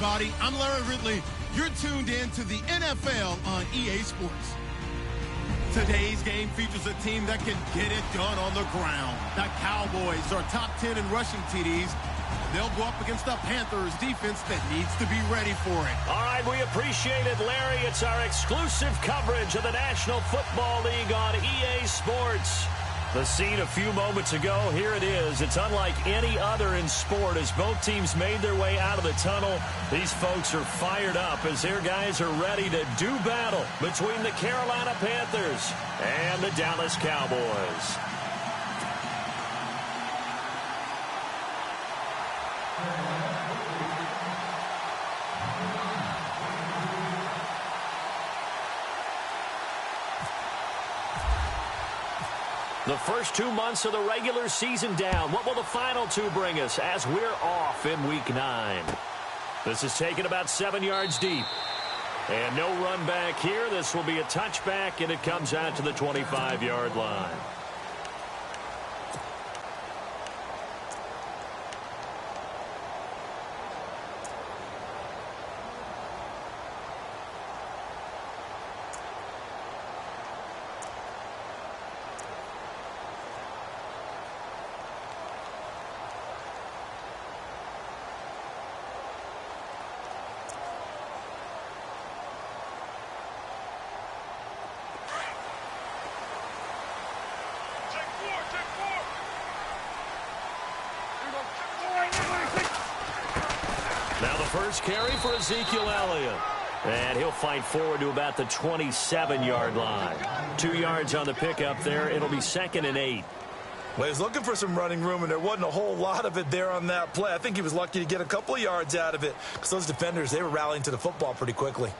everybody. I'm Larry Ridley. You're tuned in to the NFL on EA Sports. Today's game features a team that can get it done on the ground. The Cowboys are top 10 in rushing TDs. They'll go up against the Panthers defense that needs to be ready for it. All right, we appreciate it, Larry. It's our exclusive coverage of the National Football League on EA Sports. The scene a few moments ago, here it is. It's unlike any other in sport as both teams made their way out of the tunnel. These folks are fired up as their guys are ready to do battle between the Carolina Panthers and the Dallas Cowboys. The first 2 months of the regular season down. What will the final two bring us as we're off in Week 9? This is taken about 7 yards deep. And no run back here. This will be a touchback, and it comes out to the 25-yard line. Now the first carry for Ezekiel Elliott. And he'll fight forward to about the 27-yard line. 2 yards on the pickup there. It'll be 2nd and 8. Well, he was looking for some running room, and there wasn't a whole lot of it there on that play. I think he was lucky to get a couple of yards out of it because those defenders, they were rallying to the football pretty quickly.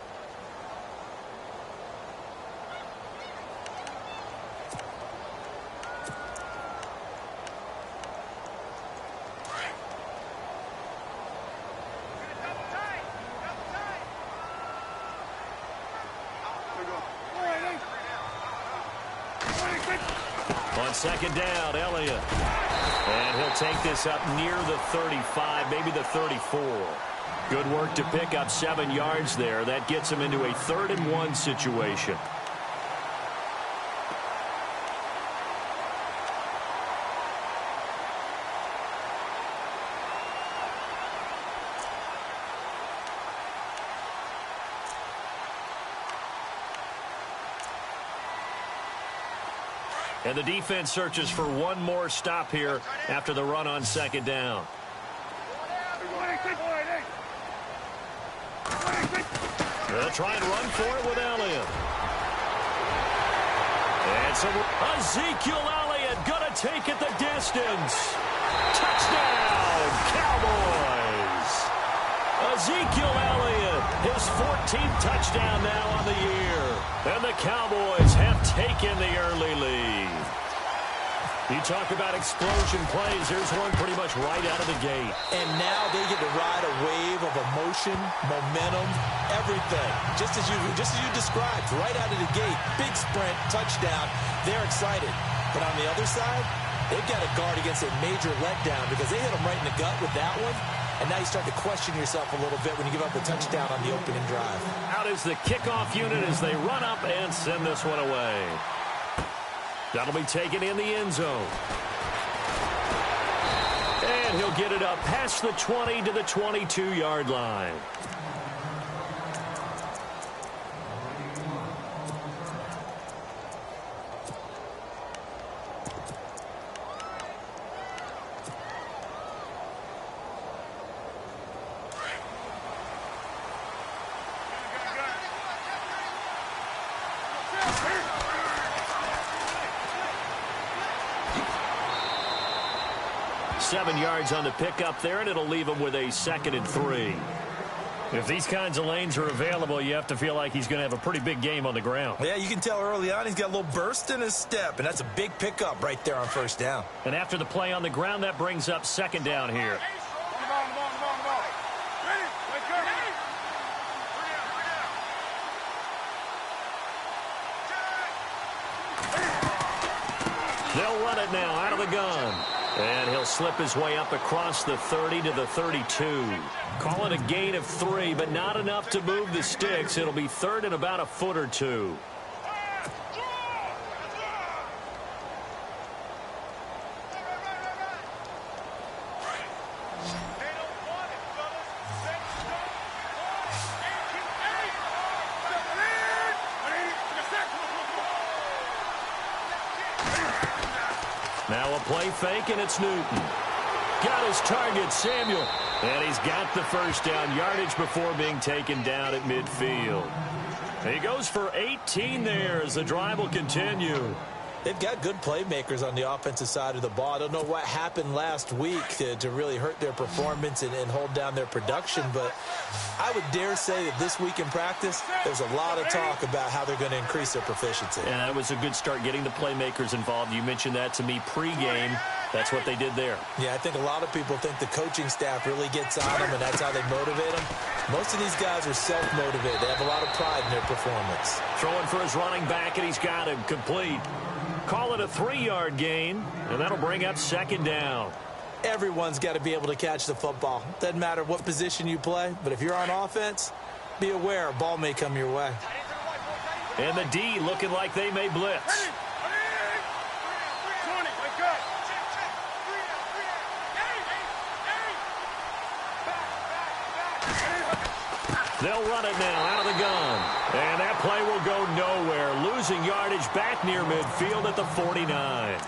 On 2nd down, Elliott. And he'll take this up near the 35, maybe the 34. Good work to pick up 7 yards there. That gets him into a 3rd and 1 situation. And the defense searches for one more stop here after the run on 2nd down. They'll try and run for it with Elliott. And so Ezekiel Elliott going to take it the distance. Touchdown, Cowboys. Ezekiel Elliott, his 14th touchdown now on the year. And the Cowboys have taken the early lead. You talk about explosion plays. Here's one pretty much right out of the gate. And now they get to ride a wave of emotion, momentum, everything. Just as you described, right out of the gate. Big sprint, touchdown. They're excited. But on the other side, they've got to guard against a major letdown because they hit them right in the gut with that one. And now you start to question yourself a little bit when you give up a touchdown on the opening drive. Out is the kickoff unit as they run up and send this one away. That'll be taken in the end zone. And he'll get it up past the 20 to the 22-yard line. Seven yards on the pickup there, and it'll leave him with a 2nd and 3. If these kinds of lanes are available, you have to feel like he's going to have a pretty big game on the ground. Yeah, you can tell early on he's got a little burst in his step, and that's a big pickup right there on 1st down. And after the play on the ground, that brings up 2nd down here. They'll run it now out of the gun. And he'll slip his way up across the 30 to the 32. Call it a gain of 3, but not enough to move the sticks. It'll be third and about a foot or two. Now a play fake, and it's Newton. Got his target, Samuel. And he's got the first down yardage before being taken down at midfield. He goes for 18 there as the drive will continue. They've got good playmakers on the offensive side of the ball. I don't know what happened last week to really hurt their performance and hold down their production, but I would dare say that this week in practice, there's a lot of talk about how they're going to increase their proficiency. And that was a good start, getting the playmakers involved. You mentioned that to me pregame. That's what they did there. Yeah, I think a lot of people think the coaching staff really gets on them, and that's how they motivate them. Most of these guys are self-motivated. They have a lot of pride in their performance. Throwing for his running back, and he's got him complete. Call it a 3-yard gain, and that'll bring up second down. Everyone's got to be able to catch the football. Doesn't matter what position you play, but if you're on offense, be aware a ball may come your way. And the D looking like they may blitz. They'll run it now out of the gun. And that play will go nowhere. Losing yardage back near midfield at the 49.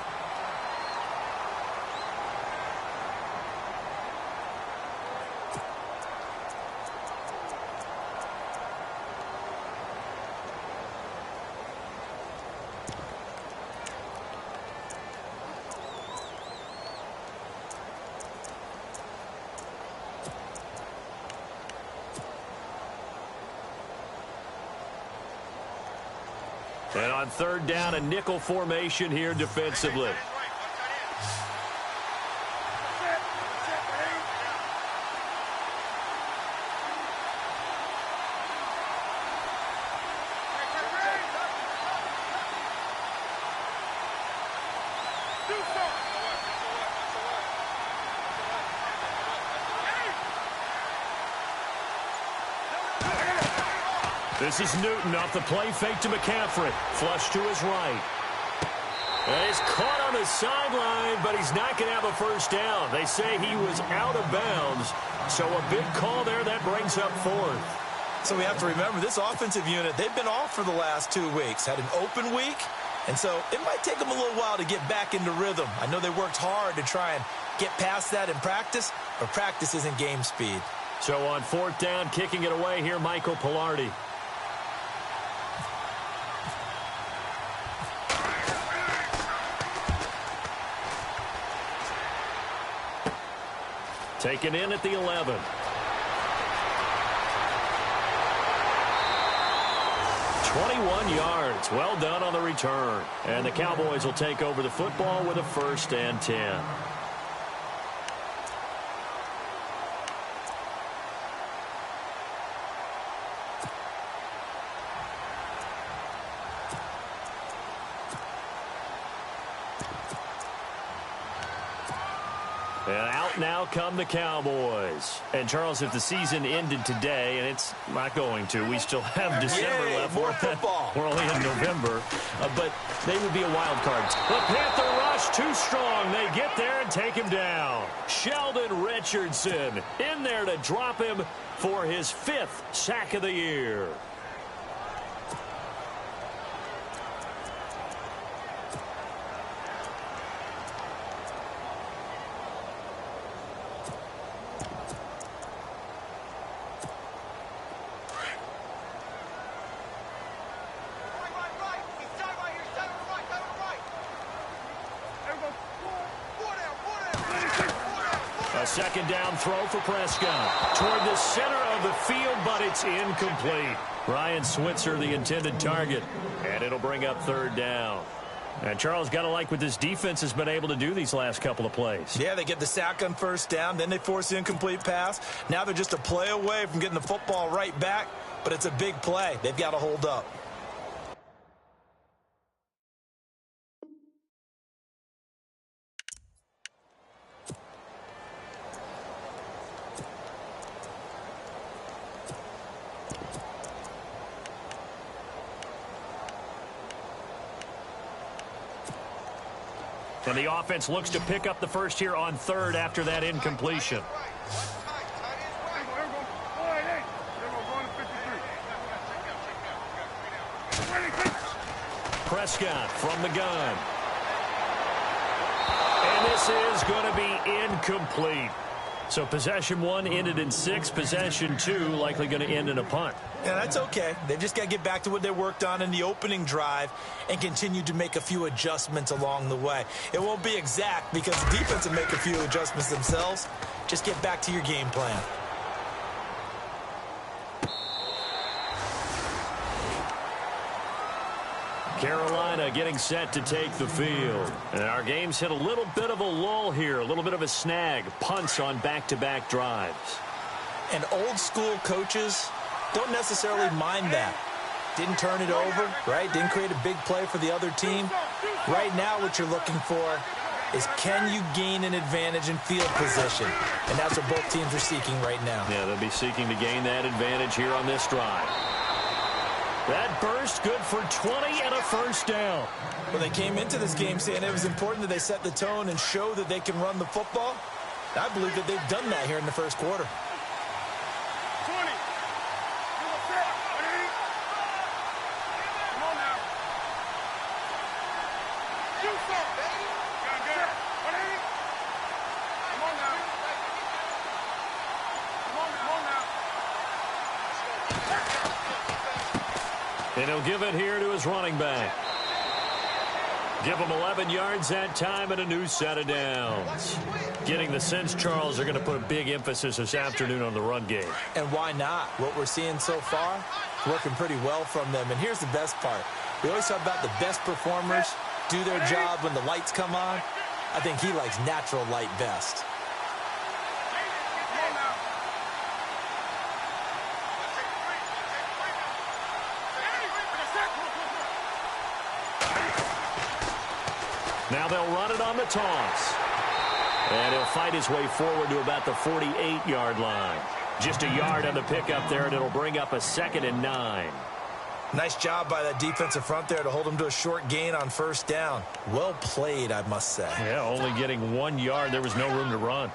And on third down, a nickel formation here defensively. This is Newton off the play fake to McCaffrey. Flush to his right. And he's caught on the sideline, but he's not going to have a first down. They say he was out of bounds. So a big call there that brings up fourth. So we have to remember this offensive unit, they've been off for the last 2 weeks. Had an open week, and so it might take them a little while to get back into rhythm. I know they worked hard to try and get past that in practice, but practice isn't game speed. So on fourth down, kicking it away here, Michael Pilardi. Taken in at the 11. "21 yards. Well done on the return. And the Cowboys will take over the football with a 1st and 10. And out now come the Cowboys. And, Charles, if the season ended today, and it's not going to, we still have December left. More football. We're only in November. But they would be a wild card. The Panther rush too strong. They get there and take him down. Sheldon Richardson in there to drop him for his 5th sack of the year. A second down throw for Prescott toward the center of the field, but it's incomplete. Ryan Switzer, the intended target, and it'll bring up 3rd down. And Charles, got to like what this defense has been able to do these last couple of plays. Yeah, they get the sack on 1st down, then they force the incomplete pass. Now they're just a play away from getting the football right back, but it's a big play. They've got to hold up. And the offense looks to pick up the first here on third after that incompletion. Prescott from the gun. And this is going to be incomplete. So possession 1 ended in 6. Possession 2 likely going to end in a punt. Yeah, that's okay. They've just got to get back to what they worked on in the opening drive and continue to make a few adjustments along the way. It won't be exact because the defense will make a few adjustments themselves. Just get back to your game plan. Carolina getting set to take the field. And our game's hit a little bit of a lull here, a little bit of a snag. Punts on back-to-back drives. And old-school coaches don't necessarily mind that. Didn't turn it over, right? Didn't create a big play for the other team. Right now what you're looking for is can you gain an advantage in field position? And that's what both teams are seeking right now. Yeah, they'll be seeking to gain that advantage here on this drive. That burst good for 20 and a first down. Well, they came into this game saying it was important that they set the tone and show that they can run the football. I believe that they've done that here in the first quarter. 20. Come on now. Shoot some, baby. Good. 180. Come on now. Come on now. And he'll give it here to his running back. Give him 11 yards that time and a new set of downs. Getting the sense, Charles, are going to put a big emphasis this afternoon on the run game. And why not? What we're seeing so far, working pretty well from them. And here's the best part. We always talk about the best performers do their job when the lights come on. I think he likes natural light best. Now they'll run it on the toss. And he'll fight his way forward to about the 48-yard line. Just a yard on the pickup there, and it'll bring up a 2nd and 9. Nice job by that defensive front there to hold him to a short gain on first down. Well played, I must say. Yeah, only getting 1 yard. There was no room to run.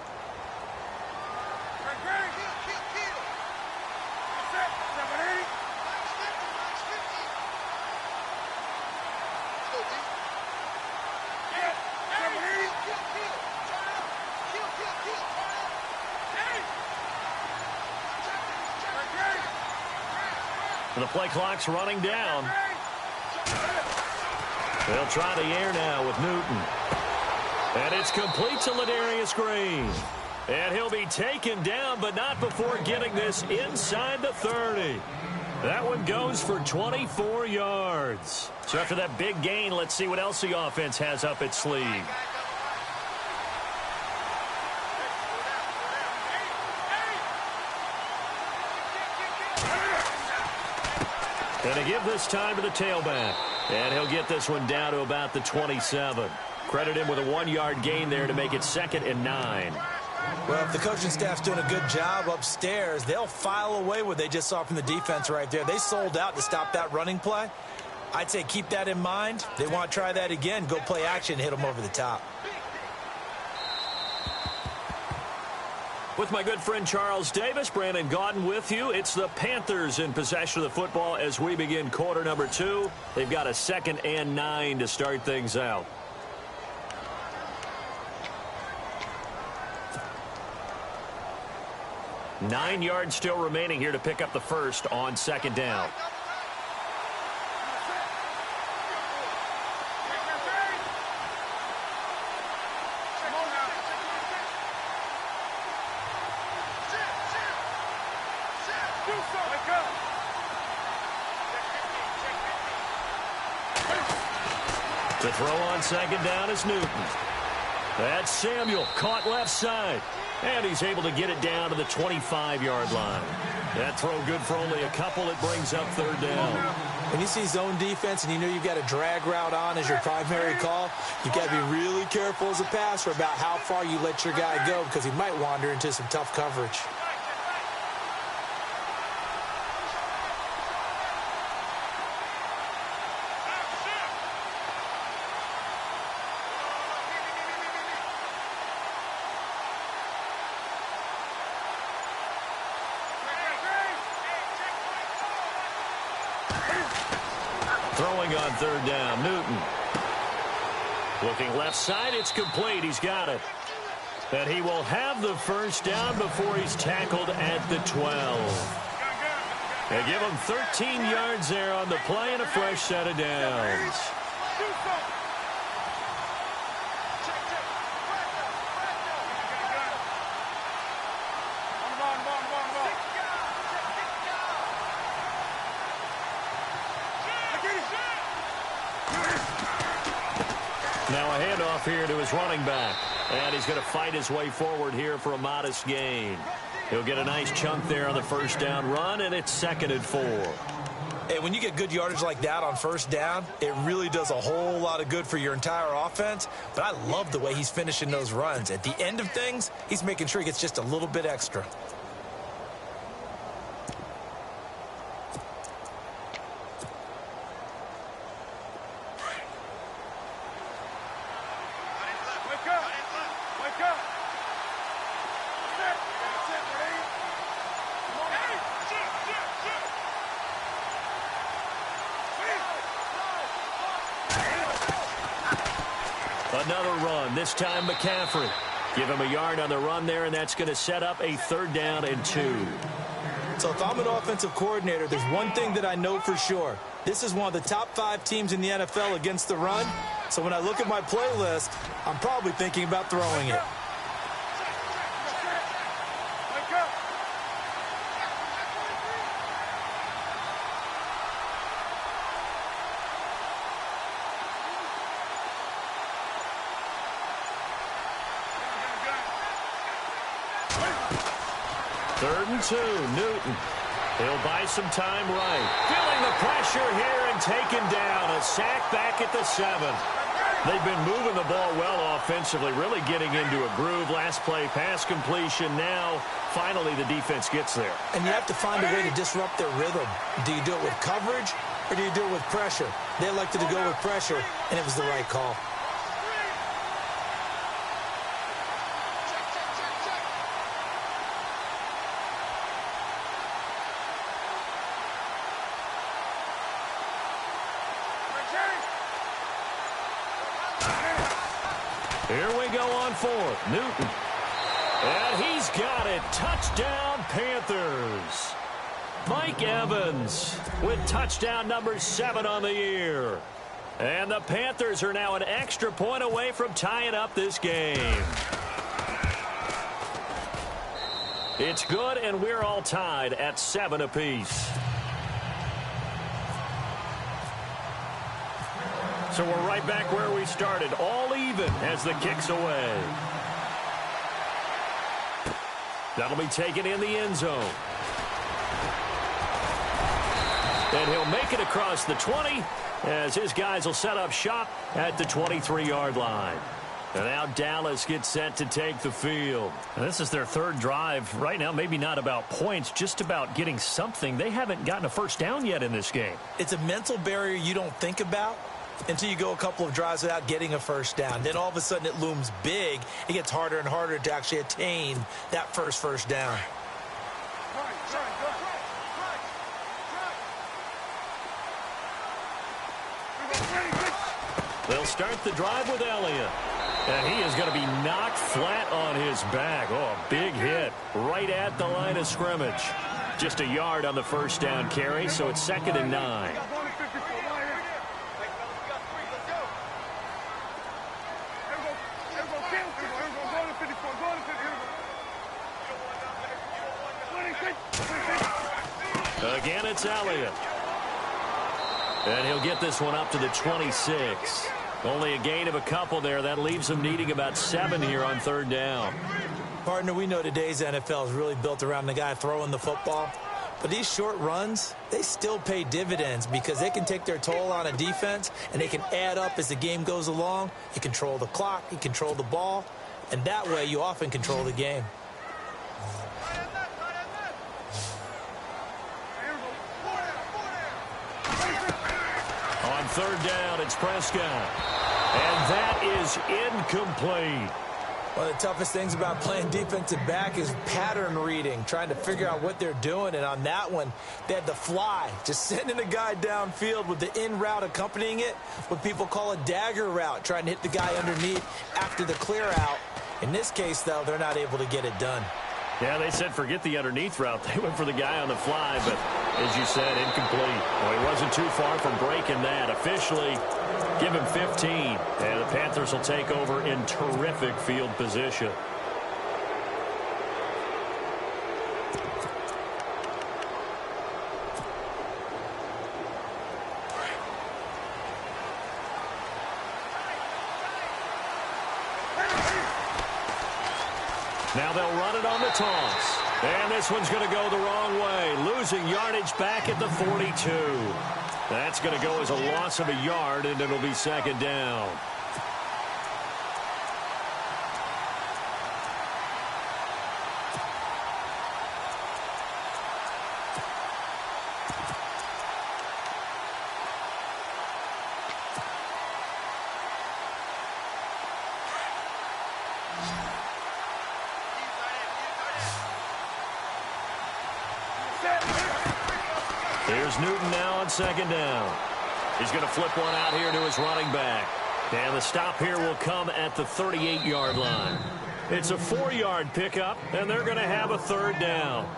The play clock's running down. They'll try the air now with Newton. And it's complete to Ladarius Green. And he'll be taken down, but not before getting this inside the 30. That one goes for 24 yards. So after that big gain, let's see what else the offense has up its sleeve. And to give this time to the tailback. And he'll get this one down to about the 27. Credit him with a 1-yard gain there to make it 2nd and 9. Well, if the coaching staff's doing a good job upstairs, they'll file away what they just saw from the defense right there. They sold out to stop that running play. I'd say keep that in mind. They want to try that again. Go play action, hit them over the top. With my good friend Charles Davis, Brandon Gaudin with you. It's the Panthers in possession of the football as we begin quarter number 2. They've got a 2nd and 9 to start things out. Nine yards still remaining here to pick up the first on 2nd down. To throw on 2nd down is Newton. That's Samuel, caught left side. And he's able to get it down to the 25-yard line. That throw good for only a couple. It brings up 3rd down. When you see zone defense and you know you've got a drag route on as your primary call, you've got to be really careful as a passer about how far you let your guy go because he might wander into some tough coverage. Throwing on third down, Newton. Looking left side, it's complete. He's got it. And he will have the first down before he's tackled at the 12. They give him 13 yards there on the play and a fresh set of downs. Now a handoff here to his running back. And he's going to fight his way forward here for a modest gain. He'll get a nice chunk there on the first down run, and it's 2nd and 4. Hey, when you get good yardage like that on first down, it really does a whole lot of good for your entire offense. But I love the way he's finishing those runs. At the end of things, he's making sure he gets just a little bit extra. Another run, this time McCaffrey. Give him a yard on the run there, and that's going to set up a 3rd down and 2. So if I'm an offensive coordinator, there's one thing that I know for sure. This is one of the top 5 teams in the NFL against the run. So when I look at my playlist, I'm probably thinking about throwing it. Third and 2, Newton. He'll buy some time right. Feeling the pressure here and taken down. A sack back at the 7. They've been moving the ball well offensively, really getting into a groove. Last play, pass completion. Now, finally, the defense gets there. And you have to find a way to disrupt their rhythm. Do you do it with coverage or do you do it with pressure? They elected to go with pressure, and it was the right call. Here we go on 4th. Newton. And he's got it. Touchdown, Panthers. Mike Evans with touchdown number 7 on the year. And the Panthers are now an extra point away from tying up this game. It's good, and we're all tied at 7 apiece. So we're right back where we started, all even as the kick's away. That'll be taken in the end zone. And he'll make it across the 20 as his guys will set up shop at the 23-yard line. And now Dallas gets set to take the field. And this is their 3rd drive right now. Maybe not about points, just about getting something. They haven't gotten a first down yet in this game. It's a mental barrier you don't think about until you go a couple of drives without getting a first down. Then all of a sudden it looms big. It gets harder and harder to actually attain that first down. They'll start the drive with Elliott. And he is going to be knocked flat on his back. Oh, a big hit right at the line of scrimmage. Just a yard on the first down carry, so it's 2nd and 9. Again, it's Elliott. And he'll get this one up to the 26. Only a gain of a couple there. That leaves him needing about 7 here on 3rd down. Partner, we know today's NFL is really built around the guy throwing the football. But these short runs, they still pay dividends because they can take their toll on a defense and they can add up as the game goes along. You control the clock, you control the ball, and that way you often control the game. On 3rd down, it's Prescott. And that is incomplete. One of the toughest things about playing defensive back is pattern reading, trying to figure out what they're doing. And on that one, they had to fly, just sending a guy downfield with the in route accompanying it, what people call a dagger route, trying to hit the guy underneath after the clear out. In this case, though, they're not able to get it done. Yeah, they said forget the underneath route. They went for the guy on the fly, but as you said, incomplete. Well, he wasn't too far from breaking that. Officially, give him 15. And the Panthers will take over in terrific field position. Now they'll run it on the toss. And this one's going to go the wrong way. Losing yardage back at the 42. That's going to go as a loss of a yard, and it'll be second down. Here's Newton now on second down. He's going to flip one out here to his running back. And the stop here will come at the 38-yard line. It's a 4-yard pickup, and they're going to have a third down.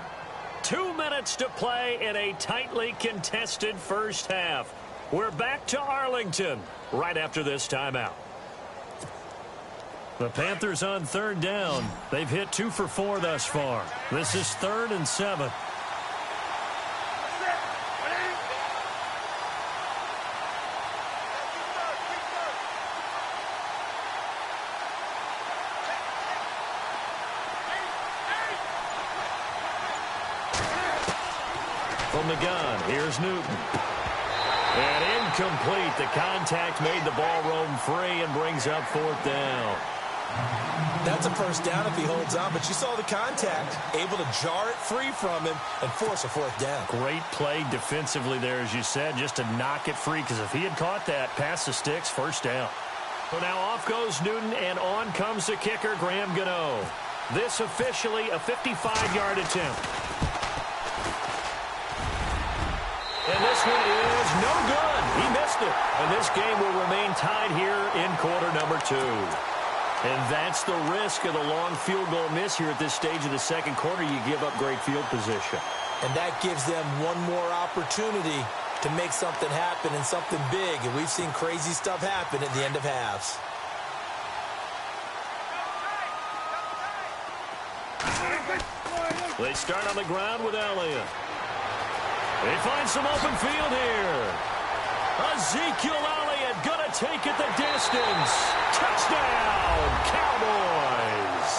2 minutes to play in a tightly contested first half. We're back to Arlington right after this timeout. The Panthers on third down. They've hit 2 for 4 thus far. This is 3rd and 7. From the gun, here's Newton. And incomplete. The contact made the ball roam free and brings up 4th down. That's a first down if he holds on, but you saw the contact, able to jar it free from him and force a 4th down. Great play defensively there, as you said, just to knock it free, because if he had caught that, past the sticks, first down. So now off goes Newton, and on comes the kicker, Graham Gano. This officially a 55-yard attempt. And this one is no good. He missed it. And this game will remain tied here in quarter number 2. And that's the risk of the long field goal miss here at this stage of the second quarter. You give up great field position. And that gives them one more opportunity to make something happen and something big. And we've seen crazy stuff happen at the end of halves. They start on the ground with Elliott. They find some open field here. Ezekiel Elliott going to take it the distance. Touchdown, Cowboys.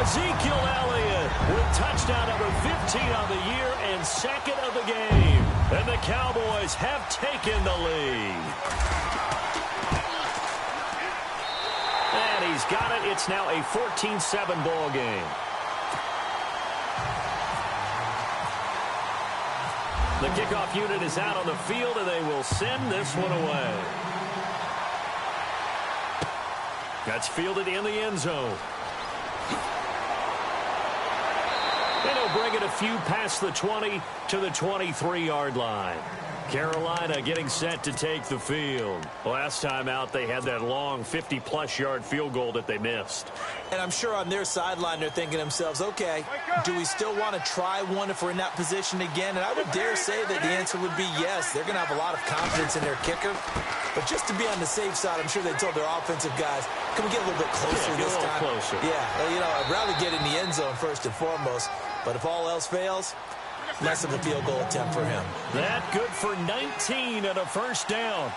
Ezekiel Elliott with touchdown number 15 on the year and 2nd of the game. And the Cowboys have taken the lead. And he's got it. It's now a 14-7 ball game. The kickoff unit is out on the field, and they will send this one away. That's fielded in the end zone. And he'll bring it a few past the 20 to the 23-yard line. Carolina getting set to take the field. Last time out, they had that long 50-plus yard field goal that they missed. And I'm sure on their sideline, they're thinking to themselves, okay, do we still want to try one if we're in that position again? And I would dare say that the answer would be yes. They're going to have a lot of confidence in their kicker. But just to be on the safe side, I'm sure they told their offensive guys, can we get a little bit closer this time? Closer. Yeah, well, you know, I'd rather get in the end zone first and foremost. But if all else fails, less of a field goal attempt for him. That good for 19 and a first down.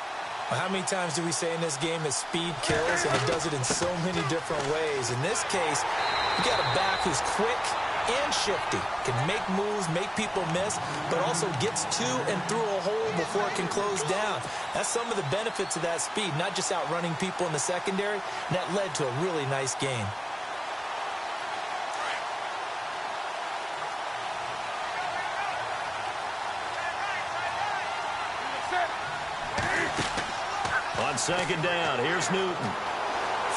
Well, how many times do we say in this game that speed kills, and it does it in so many different ways? In this case, you got a back who's quick and shifty, can make moves, make people miss, but also gets to and through a hole before it can close down. That's some of the benefits of that speed, not just outrunning people in the secondary. And that led to a really nice game. On second down, here's Newton.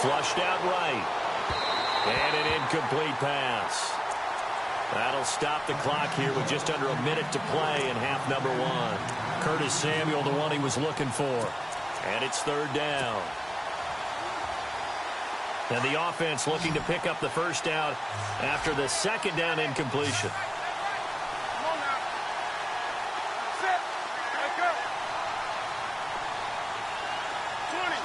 Flushed out right. And an incomplete pass. That'll stop the clock here with just under a minute to play in half number one. Curtis Samuel, the one he was looking for. And it's third down. And the offense looking to pick up the first down after the second down incompletion. Come on now. Set. Let's go. 20.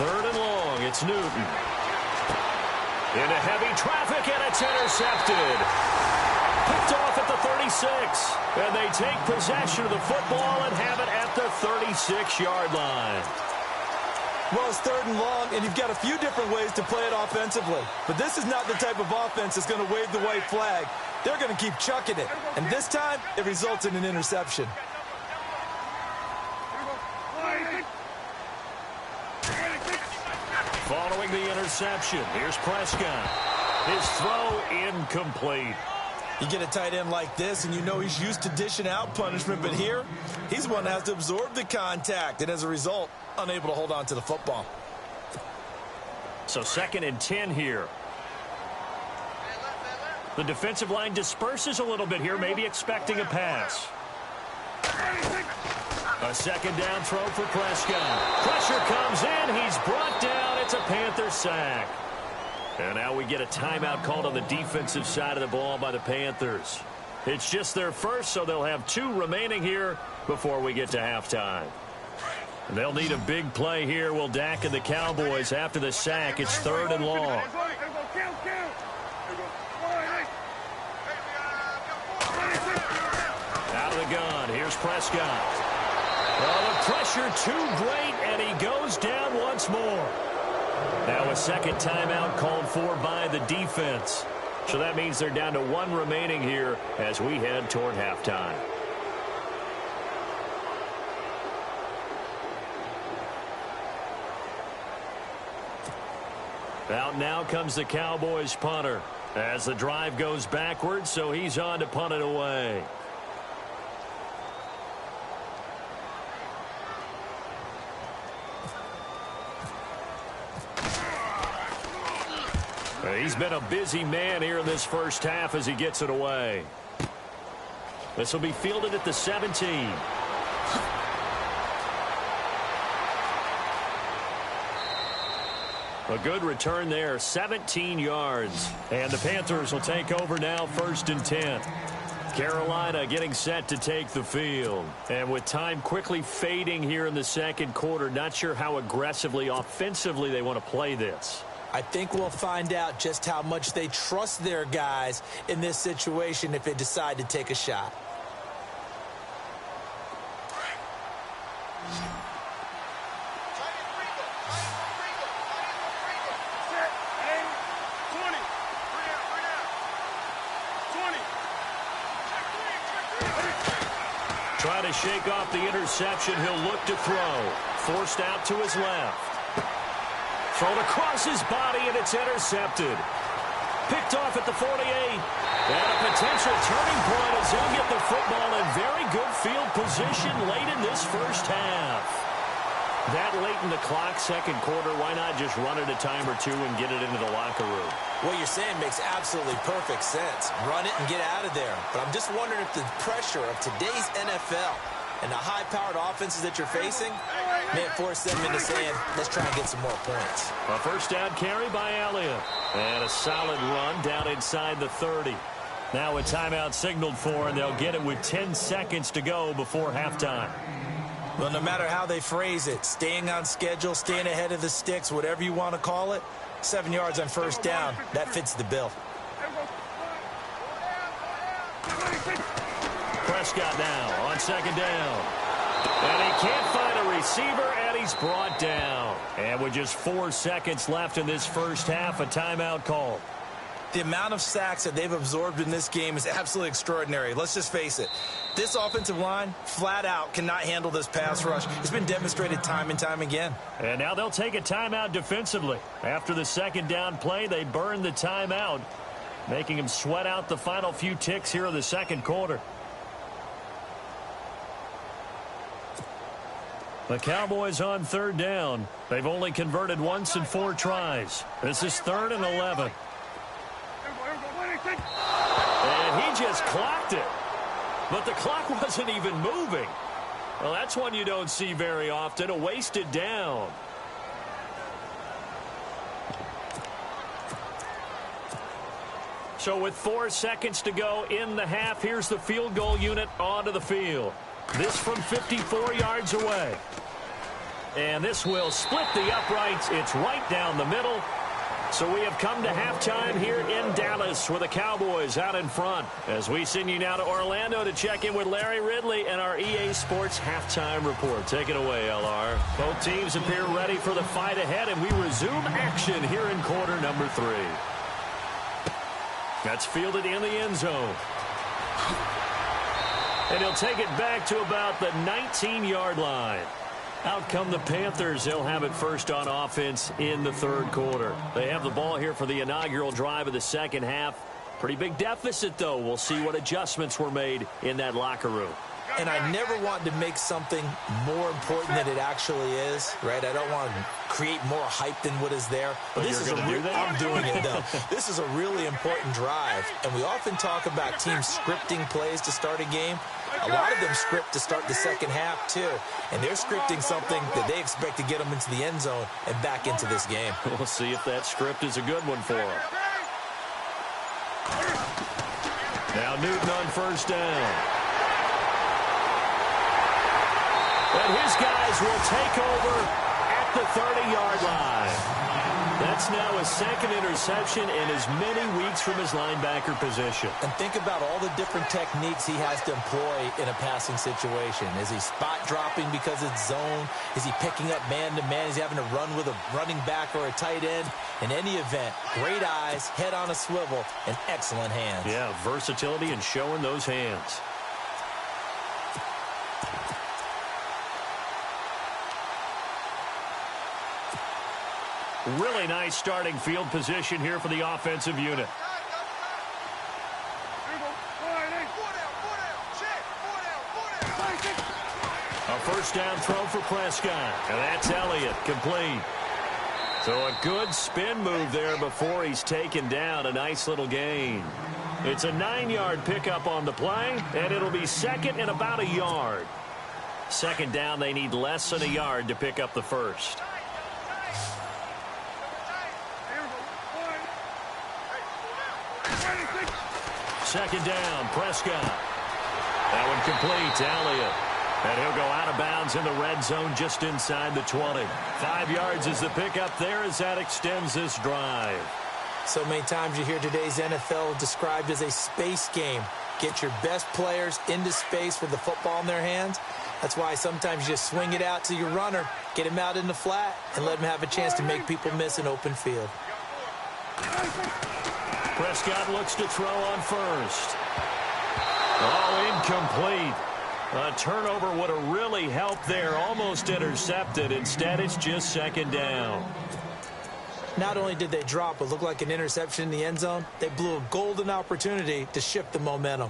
Third and long, it's Newton. Into heavy traffic, and it's intercepted. Picked off at the 36. And they take possession of the football and have it at the 36-yard line. Well, it's third and long, and you've got a few different ways to play it offensively. But this is not the type of offense that's going to wave the white flag. They're going to keep chucking it. And this time, it results in an interception. Following the interception, here's Prescott. His throw incomplete. You get a tight end like this, and you know he's used to dishing out punishment, but here, he's the one that has to absorb the contact, and as a result, unable to hold on to the football. So 2nd and 10 here. The defensive line disperses a little bit here, maybe expecting a pass. A second down throw for Prescott. Pressure comes in. He's brought down. It's a Panther sack. And now we get a timeout called on the defensive side of the ball by the Panthers. It's just their first, so they'll have 2 remaining here before we get to halftime. And they'll need a big play here, will Dak and the Cowboys. After the sack, it's 3rd and long. Out of the gun, here's Prescott. Well, the pressure too great, and he goes down once more. Now a second timeout called for by the defense. So that means they're down to 1 remaining here as we head toward halftime. Out now comes the Cowboys punter as the drive goes backwards, so he's on to punt it away. He's been a busy man here in this first half as he gets it away. This will be fielded at the 17. A good return there, 17 yards. And the Panthers will take over now, 1st and 10. Carolina getting set to take the field. And with time quickly fading here in the second quarter, not sure how aggressively, offensively they want to play this. I think we'll find out just how much they trust their guys in this situation if they decide to take a shot. Trying to shake off the interception. He'll look to throw. Forced out to his left. Thrown across his body, and it's intercepted. Picked off at the 48. And a potential turning point as he'll get the football in very good field position late in this first half. That late in the clock, second quarter, why not just run it a time or two and get it into the locker room? What you're saying makes absolutely perfect sense. Run it and get out of there. But I'm just wondering if the pressure of today's NFL and the high-powered offenses that you're facing may force them into saying, let's try and get some more points. A first down carry by Elliott. And a solid run down inside the 30. Now a timeout signaled for, and they'll get it with 10 seconds to go before halftime. Well, no matter how they phrase it, staying on schedule, staying ahead of the sticks, whatever you want to call it, 7 yards on first down, that fits the bill. Prescott now on second down. And he can't find a receiver, and he's brought down. And with just 4 seconds left in this first half, a timeout call. The amount of sacks that they've absorbed in this game is absolutely extraordinary. Let's just face it. This offensive line, flat out, cannot handle this pass rush. It's been demonstrated time and time again. And now they'll take a timeout defensively. After the second down play, they burn the timeout, making them sweat out the final few ticks here of the second quarter. The Cowboys on third down. They've only converted once in 4 tries. This is 3rd and 11. And he just clocked it. But the clock wasn't even moving. Well, that's one you don't see very often, a wasted down. So with 4 seconds to go in the half, here's the field goal unit onto the field. This from 54 yards away. And this will split the uprights. It's right down the middle. So we have come to halftime here in Dallas with the Cowboys out in front. As we send you now to Orlando to check in with Larry Ridley and our EA Sports halftime report. Take it away, LR. Both teams appear ready for the fight ahead, and we resume action here in quarter number 3. That's fielded in the end zone. And he'll take it back to about the 19-yard line. Out come the Panthers. They'll have it first on offense in the 3rd quarter. They have the ball here for the inaugural drive of the second half. Pretty big deficit, though. We'll see what adjustments were made in that locker room. And I never want to make something more important than it actually is, right? I don't want to create more hype than what is there. But this is I'm doing it, though. This is a really important drive. And we often talk about teams scripting plays to start a game. A lot of them script to start the second half, too. And they're scripting something that they expect to get them into the end zone and back into this game. We'll see if that script is a good one for them. Now Newton on first down. And his guys will take over at the 30-yard line. That's now his 2nd interception in as many weeks from his linebacker position. And think about all the different techniques he has to employ in a passing situation. Is he spot dropping because it's zone? Is he picking up man-to-man? Is he having to run with a running back or a tight end? In any event, great eyes, head on a swivel, and excellent hands. Yeah, versatility and showing those hands. Really nice starting field position here for the offensive unit. A first down throw for Prescott. And that's Elliott, complete. So a good spin move there before he's taken down. A nice little gain. It's a 9-yard pickup on the play, and it'll be 2nd and about a yard. 2nd down, they need less than a yard to pick up the first. 2nd down, Prescott. That one complete to Elliott. And he'll go out of bounds in the red zone just inside the 20. 5 yards is the pickup there as that extends this drive. So many times you hear today's NFL described as a space game. Get your best players into space with the football in their hands. That's why sometimes you just swing it out to your runner, get him out in the flat, and let him have a chance to make people miss an open field. Prescott looks to throw on first. Oh, incomplete. A turnover would have really helped there. Almost intercepted. Instead, it's just 2nd down. Not only did they drop what looked like an interception in the end zone, they blew a golden opportunity to shift the momentum.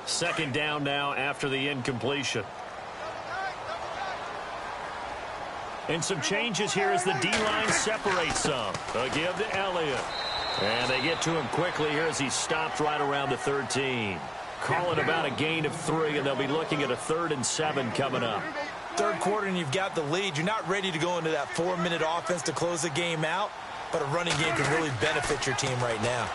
2nd down now after the incompletion. And some changes here as the D-line separates some. A give to Elliott. And they get to him quickly here as he stopped right around the 13. Calling about a gain of 3, and they'll be looking at a 3rd and 7 coming up. 3rd quarter and you've got the lead. You're not ready to go into that 4-minute offense to close the game out, but a running game can really benefit your team right now.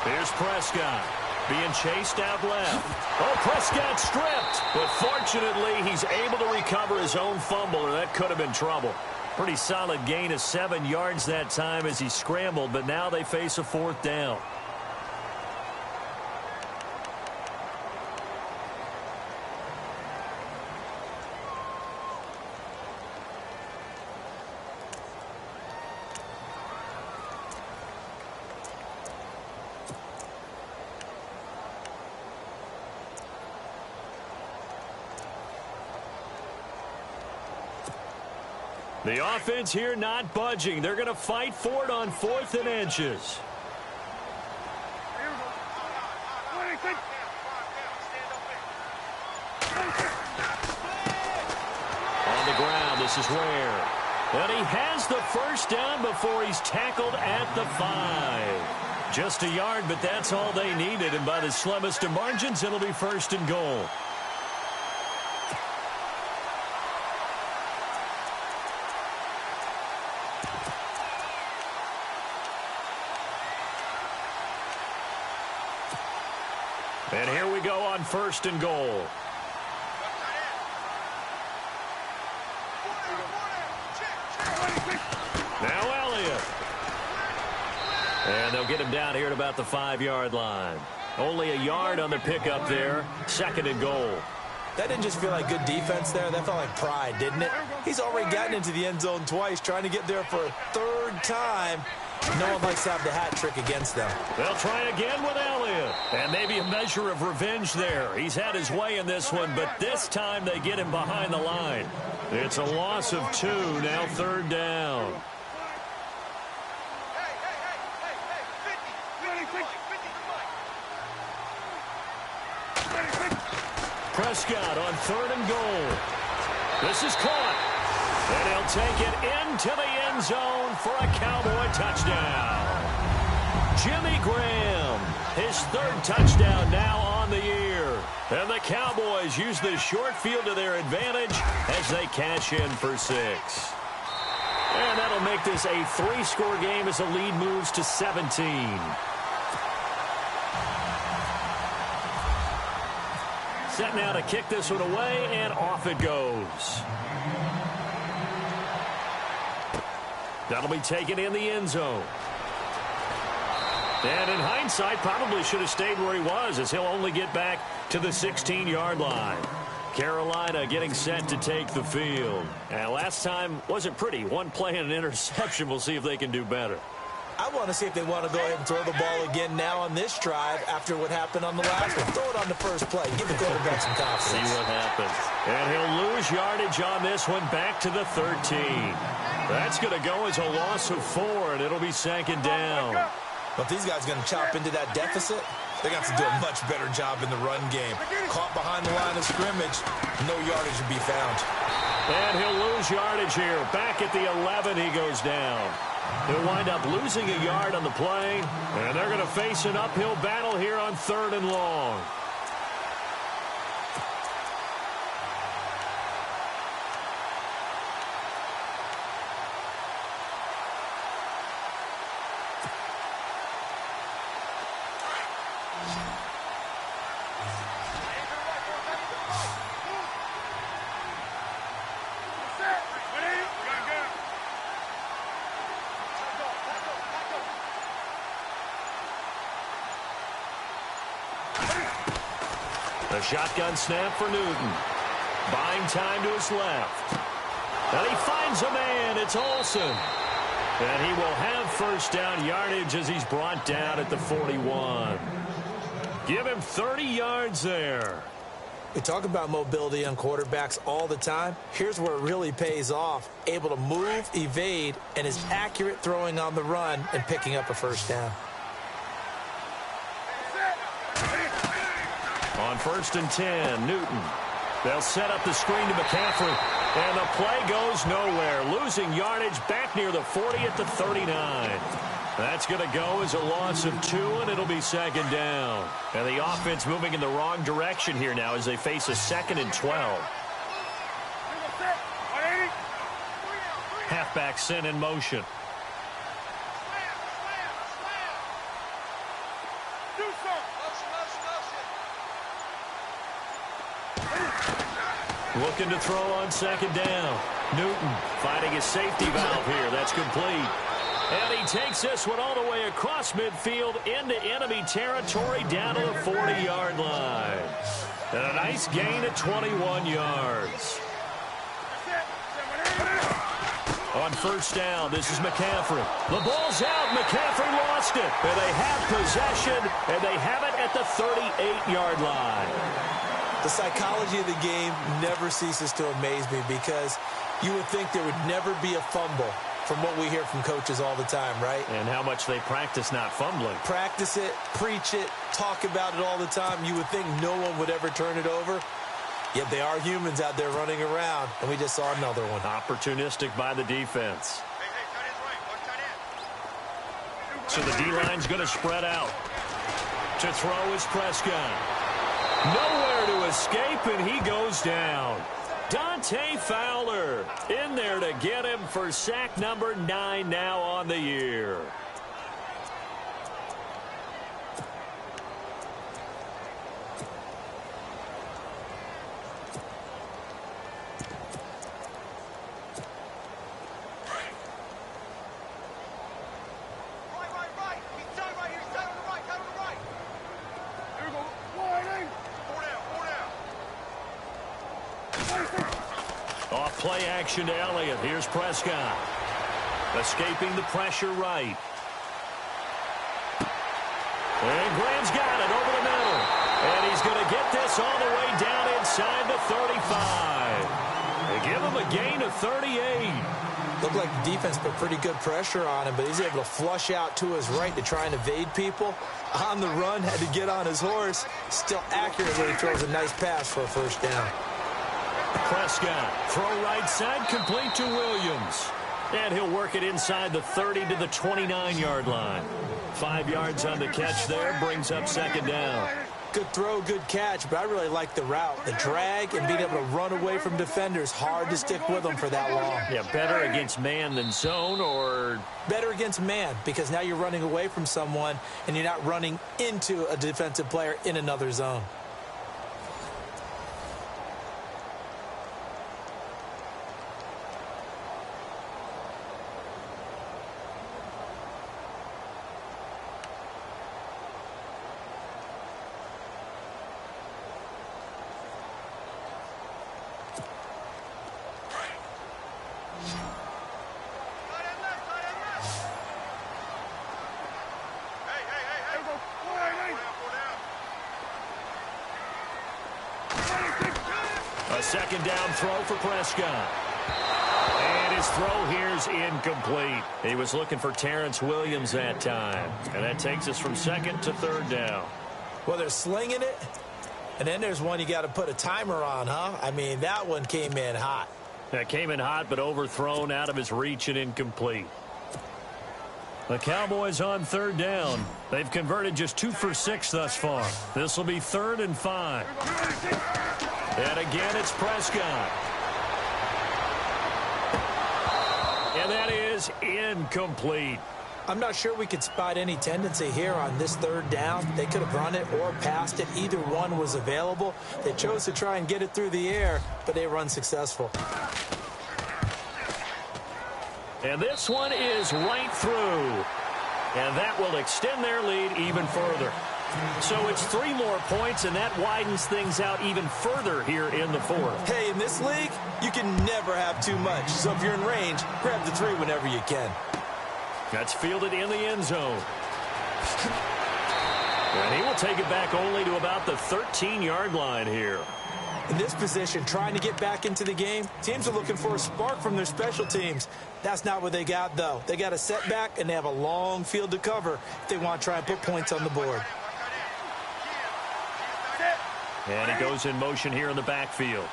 Here's Prescott being chased out left. Oh, Prescott stripped. But fortunately, he's able to recover his own fumble, or that could have been trouble. Pretty solid gain of 7 yards that time as he scrambled, but now they face a 4th down. The offense here not budging. They're going to fight for it on 4th and inches. This is Ware. And he has the first down before he's tackled at the 5. Just a yard, but that's all they needed. And by the slimmest of margins, it'll be first and goal. And here we go on first and goal. Now Elliott. And they'll get him down here at about the 5-yard line. Only a yard on the pickup there. Second and goal. That didn't just feel like good defense there. That felt like pride, didn't it? He's already gotten into the end zone twice, trying to get there for a third time. No one likes to have the hat trick against them. They'll try again with Elliott. And maybe a measure of revenge there. He's had his way in this one, but this time they get him behind the line. It's a loss of 2, now third down. Prescott on third and goal. This is caught. And he'll take it into the end zone for a Cowboy touchdown. Jimmy Graham, his third touchdown now on the year. And the Cowboys use the short field to their advantage as they cash in for 6. And that'll make this a 3-score game as the lead moves to 17. Set now to kick this one away, and off it goes. That'll be taken in the end zone. And in hindsight, probably should have stayed where he was, as he'll only get back to the 16-yard line. Carolina getting set to take the field. And last time wasn't pretty. One play and an interception. We'll see if they can do better. I want to see if they want to go ahead and throw the ball again now on this drive after what happened on the last one. Throw it on the first play. Give the quarterback some confidence. See what happens. And he'll lose yardage on this one back to the 13. That's going to go as a loss of 4, and it'll be second down. But if these guys are going to chop into that deficit, they're going to have to do a much better job in the run game. Caught behind the line of scrimmage, no yardage to be found. And he'll lose yardage here. Back at the 11, he goes down. He'll wind up losing a yard on the play, and they're going to face an uphill battle here on third and long. A shotgun snap for Newton. Buying time to his left. And he finds a man. It's Olsen. And he will have first down yardage as he's brought down at the 41. Give him 30 yards there. We talk about mobility on quarterbacks all the time. Here's where it really pays off. Able to move, evade, and is accurate throwing on the run and picking up a first down. On first and 10, Newton. They'll set up the screen to McCaffrey. And the play goes nowhere. Losing yardage back near the 40 at the 39. That's going to go as a loss of 2, and it'll be second down. And the offense moving in the wrong direction here now as they face a 2nd and 12. Halfback sent in motion. Looking to throw on second down. Newton finding his safety valve here. That's complete. And he takes this one all the way across midfield into enemy territory down to the 40-yard line. And a nice gain of 21 yards. On first down, this is McCaffrey. The ball's out. McCaffrey lost it. And they have possession, and they have it at the 38-yard line. The psychology of the game never ceases to amaze me because you would think there would never be a fumble from what we hear from coaches all the time, right? And how much they practice not fumbling. Practice it, preach it, talk about it all the time. You would think no one would ever turn it over. Yet they are humans out there running around, and we just saw another one. Opportunistic by the defense. Hey, tight end's right. Watch tight end. So the D-line's going to spread out. To throw is Prescott. Nowhere to escape, and he goes down. Dante Fowler in there to get him for sack number 9 now on the year. Right. He's tight right here. He's tight on the right. Tight on the right. Here we go. Wide. Four down. Off play action to Elliott. Here's Prescott. Escaping the pressure right. And Graham's got it over the middle. And he's going to get this all the way down inside the 35. They give him a gain of 38. Looked like the defense put pretty good pressure on him, but he's able to flush out to his right to try and evade people. On the run, had to get on his horse. Still accurately throws a nice pass for a first down. Prescott, throw right side, complete to Williams. And he'll work it inside the 30 to the 29-yard line. 5 yards on the catch there, brings up second down. Good throw, good catch, but I really like the route. The drag and being able to run away from defenders. Hard to stick with them for that long. Yeah, better against man than zone, or... Better against man, because now you're running away from someone and you're not running into a defensive player in another zone. A second down throw for Prescott. And his throw here's incomplete. He was looking for Terrence Williams that time. And that takes us from second to third down. Well, they're slinging it. And then there's one you got to put a timer on, huh? I mean, that one came in hot. That came in hot, but overthrown, out of his reach and incomplete. The Cowboys on third down. They've converted just 2 for 6 thus far. This will be 3rd and 5. And again, it's Prescott. And that is incomplete. I'm not sure we could spot any tendency here on this third down. They could have run it or passed it. Either one was available. They chose to try and get it through the air, but they were unsuccessful. And this one is right through. And that will extend their lead even further. So it's 3 more points, and that widens things out even further here in the 4th. Hey, in this league, you can never have too much. So if you're in range, grab the 3 whenever you can. That's fielded in the end zone. And he will take it back only to about the 13-yard line here. In this position, trying to get back into the game, teams are looking for a spark from their special teams. That's not what they got, though. They got a setback, and they have a long field to cover if they want to try and put points on the board. And he goes in motion here in the backfield.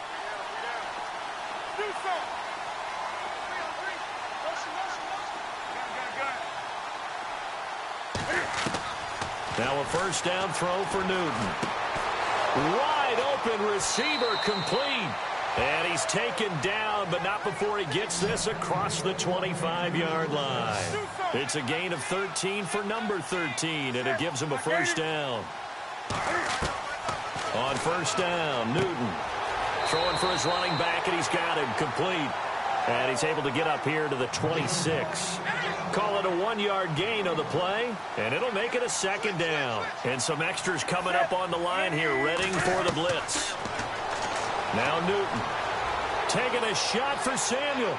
Now a first down throw for Newton. Wide open receiver complete. And he's taken down, but not before he gets this across the 25-yard line. It's a gain of 13 for number 13, and it gives him a first down. On first down, Newton throwing for his running back, and he's got him complete. And he's able to get up here to the 26. Call it a 1-yard gain on the play, and it'll make it a second down. And some extras coming up on the line here, readying for the blitz. Now Newton taking a shot for Samuel.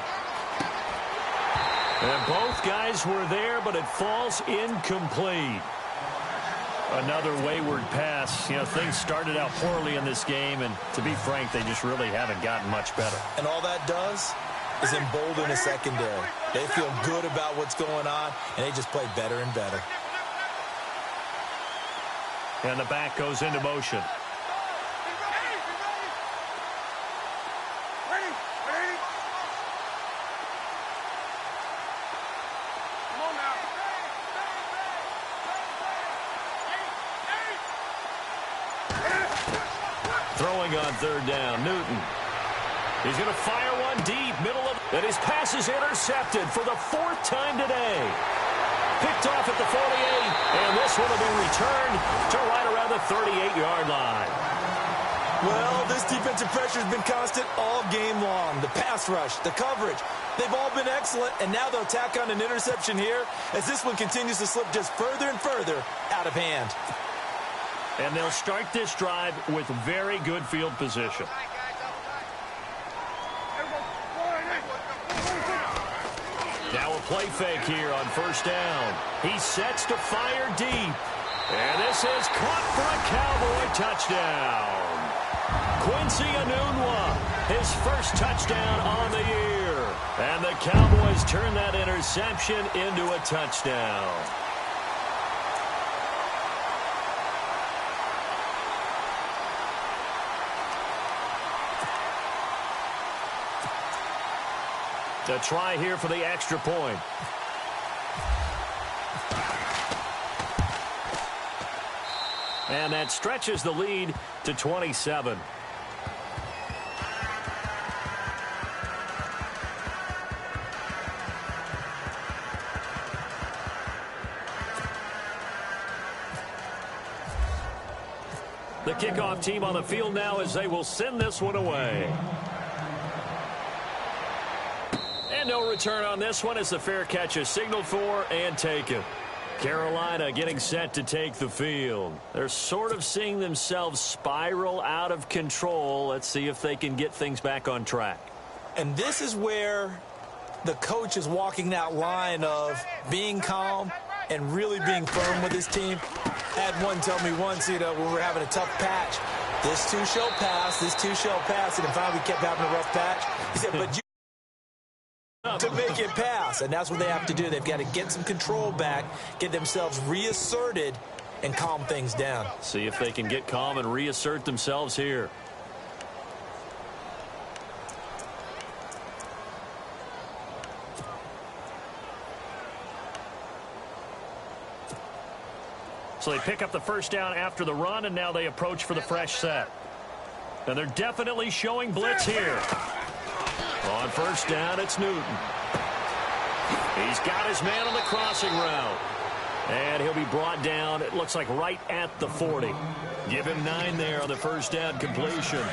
And both guys were there, but it falls incomplete. Another wayward pass. You know, things started out poorly in this game, and to be frank, they just really haven't gotten much better. And all that does is embolden a secondary. They feel good about what's going on, and they just play better and better. And the back goes into motion. Throwing on third down, Newton. He's going to fire one deep, middle of, and his pass is intercepted for the 4th time today. Picked off at the 48, and this one will be returned to right around the 38-yard line. Well, this defensive pressure has been constant all game long. The pass rush, the coverage, they've all been excellent, and now they'll tack on an interception here as this one continues to slip just further and further out of hand. And they'll start this drive with very good field position. Now a play fake here on first down. He sets to fire deep. And this is caught for a Cowboy touchdown. Quincy Enunwa, his first touchdown on the year. And the Cowboys turn that interception into a touchdown. To try here for the extra point. And that stretches the lead to 27. The kickoff team on the field now as they will send this one away. And no return on this one as the fair catch is signaled for and taken. Carolina getting set to take the field. They're sort of seeing themselves spiral out of control. Let's see if they can get things back on track. And this is where the coach is walking that line of being calm and really being firm with his team. I had one tell me once, when we're having a tough patch, this too shall pass, this too shall pass. And finally we kept having a rough patch. He said, but you to make it pass, and that's what they have to do. They've got to get some control back, get themselves reasserted, and calm things down. See if they can get calm and reassert themselves here. So they pick up the first down after the run, and now they approach for the fresh set. And they're definitely showing blitz here. On first down, it's Newton. He's got his man on the crossing route. And he'll be brought down, it looks like right at the 40. Give him 9 there on the first down completion.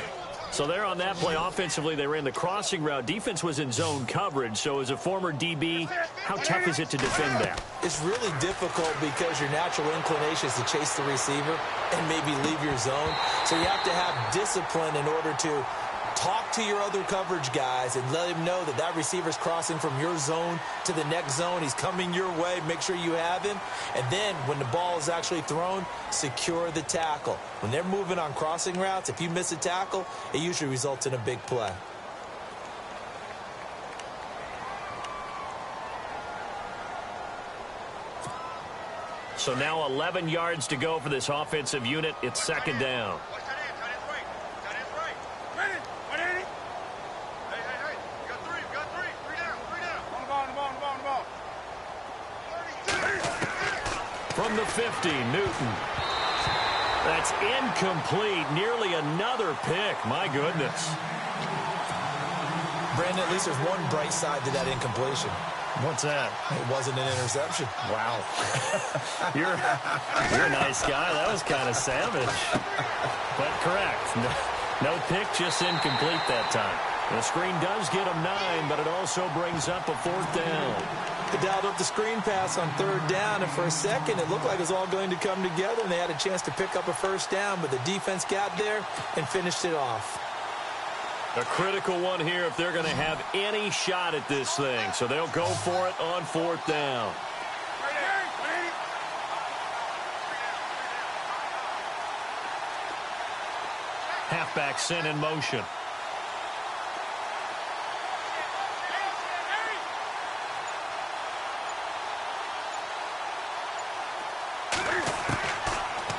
So there on that play, offensively, they ran the crossing route. Defense was in zone coverage. So as a former DB, how tough is it to defend that? It's really difficult because your natural inclination is to chase the receiver and maybe leave your zone. So you have to have discipline in order to talk to your other coverage guys and let him know that that receiver's crossing from your zone to the next zone. He's coming your way. Make sure you have him. And then when the ball is actually thrown, secure the tackle. When they're moving on crossing routes, if you miss a tackle, it usually results in a big play. So now 11 yards to go for this offensive unit. It's second down. From the 50, Newton. That's incomplete. Nearly another pick. My goodness. Brandon, at least there's one bright side to that incompletion. What's that? It wasn't an interception. Wow. You're a nice guy. That was kind of savage. But correct. No pick, just incomplete that time. The screen does get him 9, but it also brings up a 4th down. They dialed up the screen pass on third down, and for a second it looked like it was all going to come together, and they had a chance to pick up a first down, but the defense got there and finished it off. A critical one here if they're going to have any shot at this thing. So they'll go for it on 4th down. Halfback sent in motion.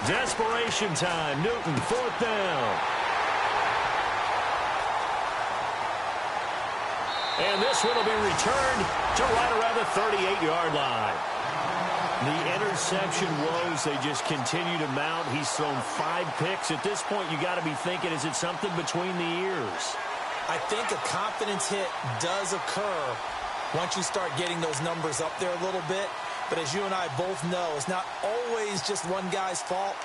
Desperation time. Newton, 4th down. And this one will be returned to right around the 38-yard line. The interception woes, they just continue to mount. He's thrown 5 picks. At this point, you got to be thinking, is it something between the ears? I think a confidence hit does occur once you start getting those numbers up there a little bit. But as you and I both know, it's not always just one guy's fault.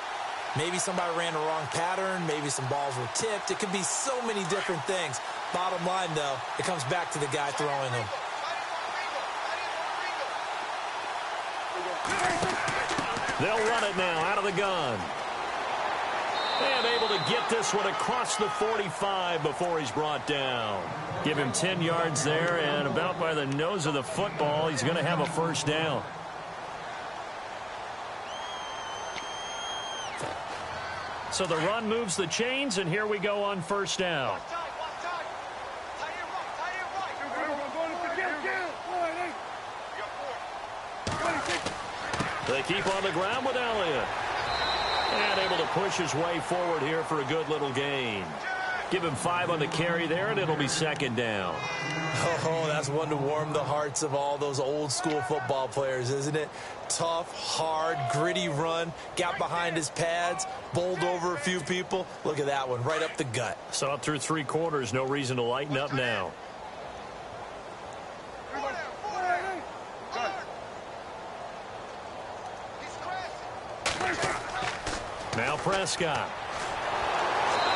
Maybe somebody ran the wrong pattern. Maybe some balls were tipped. It could be so many different things. Bottom line, though, it comes back to the guy throwing them. They'll run it now out of the gun. And able to get this one across the 45 before he's brought down. Give him 10 yards there, and about by the nose of the football, he's going to have a first down. So the run moves the chains, and here we go on first down. They keep on the ground with Elliott. And able to push his way forward here for a good little gain. Give him 5 on the carry there, and it'll be second down. Oh, that's one to warm the hearts of all those old school football players, isn't it? Tough, hard, gritty run. Got behind his pads, bowled over a few people. Look at that one, right up the gut. So up through 3 quarters, no reason to lighten up now. Now Prescott.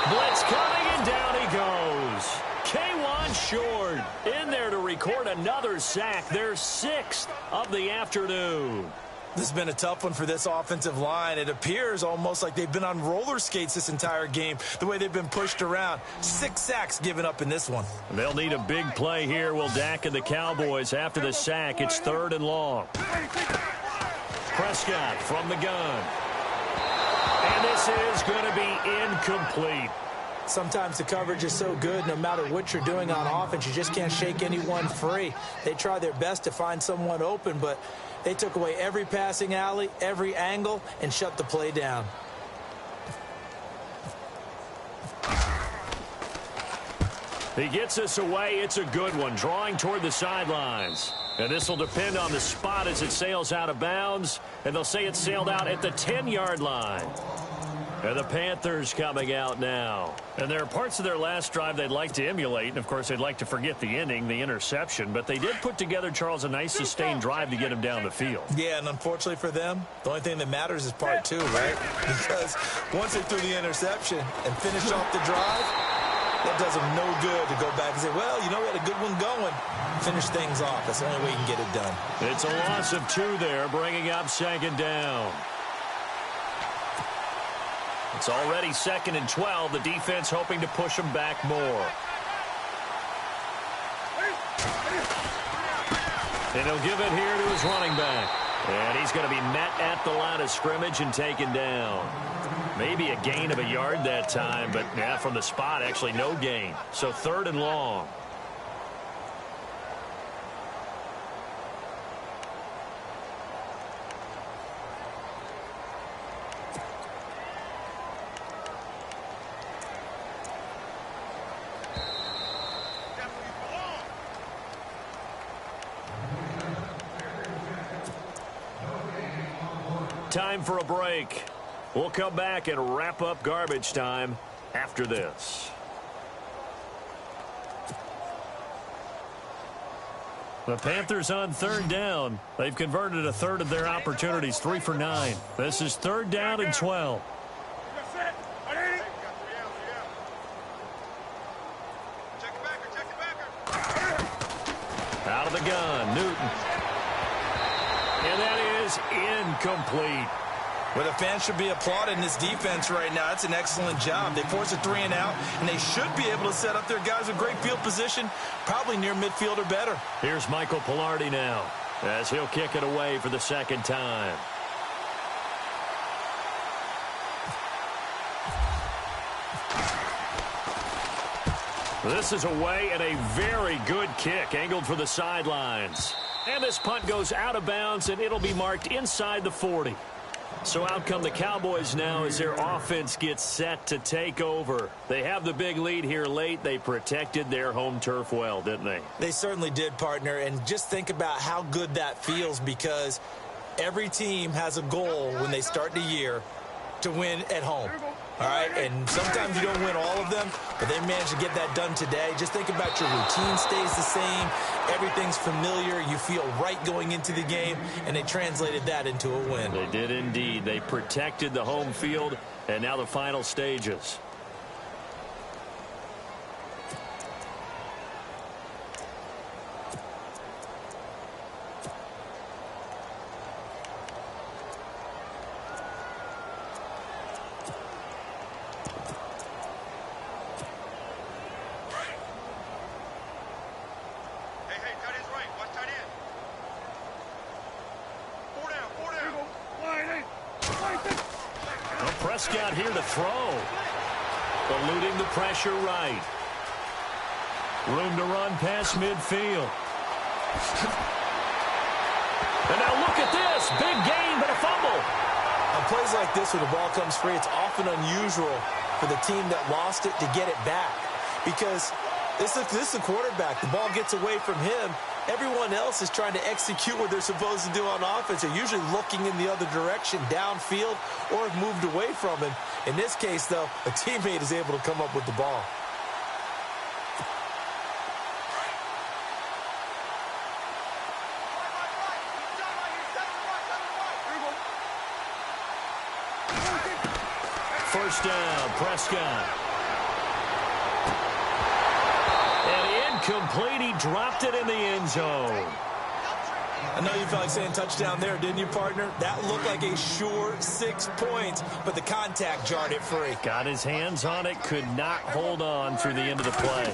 Blitz coming, and down he goes. K1 Short in there to record another sack. Their 6th of the afternoon. This has been a tough one for this offensive line. It appears almost like they've been on roller skates this entire game, the way they've been pushed around. 6 sacks given up in this one. They'll need a big play here, will Dak and the Cowboys. After the sack, it's 3rd and long. Prescott from the gun. And this is going to be incomplete. Sometimes the coverage is so good, no matter what you're doing on offense, you just can't shake anyone free. They try their best to find someone open, but they took away every passing alley, every angle, and shut the play down. He gets this away. It's a good one, drawing toward the sidelines. And this will depend on the spot as it sails out of bounds. And they'll say it sailed out at the 10-yard line. And the Panthers coming out now. And there are parts of their last drive they'd like to emulate. And, of course, they'd like to forget the ending, the interception. But they did put together, Charles, a nice sustained drive to get him down the field. Yeah, and unfortunately for them, the only thing that matters is part 2, right? Because once they threw the interception and finished off the drive, that does them no good to go back and say, well, you know, we had a good one going. Finish things off. That's the only way you can get it done. It's a loss of 2 there, bringing up 2nd down. It's already 2nd and 12. The defense hoping to push them back more. And he'll give it here to his running back. And he's going to be met at the line of scrimmage and taken down. Maybe a gain of a yard that time, but yeah, from the spot, actually no gain. So 3rd and long. Time for a break. We'll come back and wrap up garbage time after this. The Panthers on 3rd down. They've converted 1/3 of their opportunities, 3 for 9. This is 3rd down and 12. Out of the gun, Newton. And that is incomplete. Well, the fans should be applauding this defense right now. That's an excellent job. They force a 3 and out, and they should be able to set up their guys with great field position, probably near midfield or better. Here's Michael Pilardi now, as he'll kick it away for the 2nd time. This is away, and a very good kick, angled for the sidelines. And this punt goes out of bounds, and it'll be marked inside the 40. So out come the Cowboys now as their offense gets set to take over. They have the big lead here late. They protected their home turf well, didn't they? They certainly did, partner. And just think about how good that feels, because Every team has a goal when they start the year to win at home. All right, and sometimes you don't win all of them, but they managed to get that done today. Just think about your routine stays the same. Everything's familiar. You feel right going into the game, and they translated that into a win. They did indeed. They protected the home field, and now the final stages. Prescott here to throw. Eluding the pressure right. Room to run past midfield. And now look at this. Big gain, but a fumble. On plays like this where the ball comes free, it's often unusual for the team that lost it to get it back. Because this is a quarterback. The ball gets away from him. Everyone else is trying to execute what they're supposed to do on offense. They're usually looking in the other direction, downfield, or have moved away from him. In this case, though, a teammate is able to come up with the ball. First down, Prescott. Complete. He dropped it in the end zone. I know you felt like saying touchdown there, didn't you, partner? That looked like a sure 6 points, but the contact jarred it free. Got his hands on it, could not hold on through the end of the play.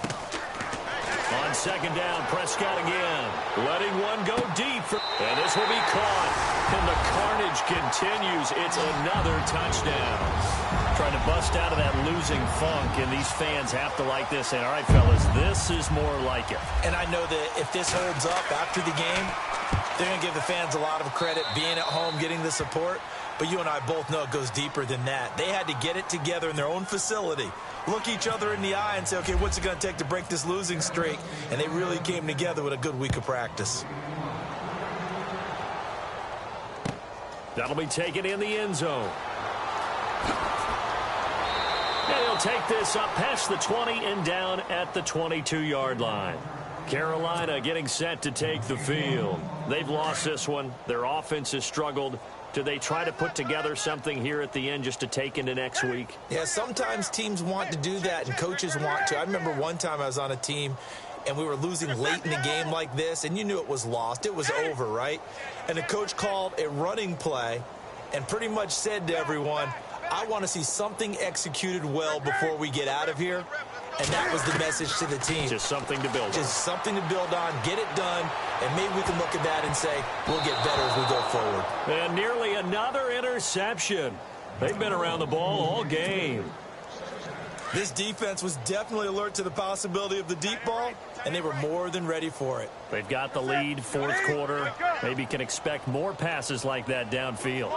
On second down, Prescott again. Letting one go deep. And this will be caught. And the carnage continues. It's another touchdown. Trying to bust out of that losing funk, and these fans have to like this. And all right, fellas, this is more like it. And I know that if this holds up after the game, they're going to give the fans a lot of credit being at home, getting the support. But you and I both know it goes deeper than that. They had to get it together in their own facility, look each other in the eye and say, okay, what's it going to take to break this losing streak? And they really came together with a good week of practice. That'll be taken in the end zone. And he'll take this up past the 20 and down at the 22-yard line. Carolina getting set to take the field. They've lost this one. Their offense has struggled. Do they try to put together something here at the end just to take into next week? Yeah, sometimes teams want to do that and coaches want to. I remember one time I was on a team and we were losing late in the game like this, and you knew it was lost. It was over, right? And the coach called a running play and pretty much said to everyone, I want to see something executed well before we get out of here. And that was the message to the team. Just something to build on. Just something to build on, get it done, and maybe we can look at that and say, we'll get better as we go forward. And nearly another interception. They've been around the ball all game. This defense was definitely alert to the possibility of the deep ball, and they were more than ready for it. They've got the lead, fourth quarter. Maybe can expect more passes like that downfield.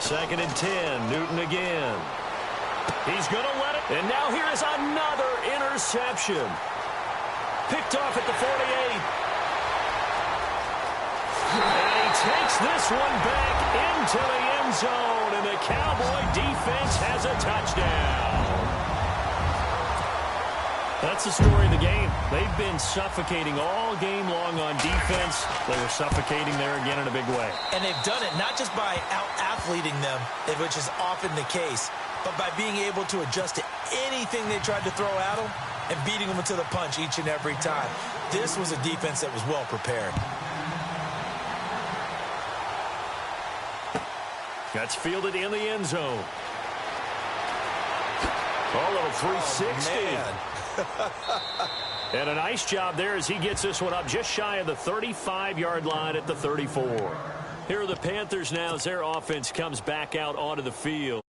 Second and 10, Newton again. He's going to let it. And now here is another interception. Picked off at the 48. And he takes this one back into the end zone. And the Cowboy defense has a touchdown. That's the story of the game. They've been suffocating all game long on defense. They were suffocating there again in a big way. And they've done it not just by out-athleting them, which is often the case, but by being able to adjust to anything they tried to throw at them and beating them to the punch each and every time. This was a defense that was well prepared. That's fielded in the end zone. A little 360. And a nice job there as he gets this one up just shy of the 35-yard line at the 34. Here are the Panthers now as their offense comes back out onto the field.